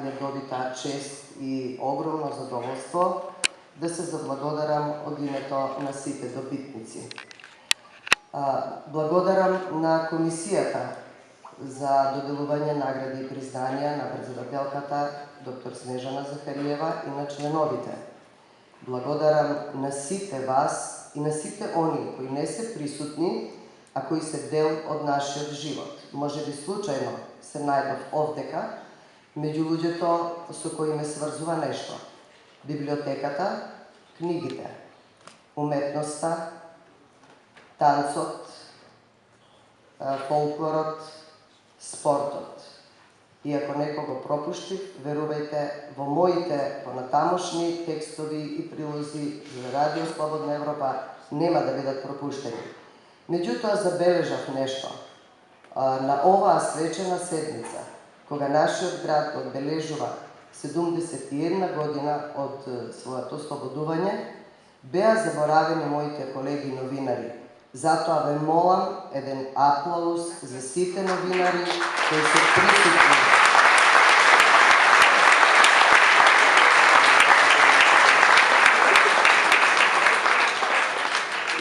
je добита чест и огромно задоволство да се заблагодарам од името на сите добитници. Благодарам на комисијата за доделување награди и признанија на председателката доктор Снежана Захариева и на членовите. Благодарам на сите вас и на сите они кои не се присутни, а кои се дел од нашиот живот. Може би случајно се најдов овдека, меѓу луѓето со кои ме сврзува нешто. Библиотеката, книгите, уметноста, танцот, фолклорот, спортот. И ако некого пропуштив, верувајте, во моите понатамошни текстови и прилози за Радио Слободна Европа нема да бидат пропуштени. Меѓутоа забележав нешто. На оваа свечена седница, кога нашиот град одбележува 71 година од своето ослободување, беа заборавени моите колеги новинари. Затоа ве молам еден аплауз за сите новинари кои се присутни.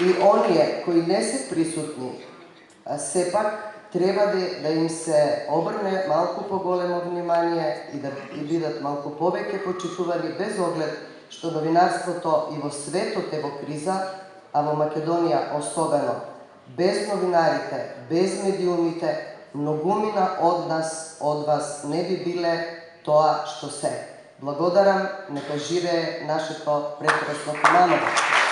И оние кои не се присутни, сепак треба да им се обрне малку поголемо внимание и да бидат малку повеќе почитувани, без оглед што новинарството и во светот е во криза, а во Македонија особено. Без новинарите, без медиумите, многумина од нас, од вас не би биле тоа што се. Благодарам, нека живее нашето прекрасно Куманово.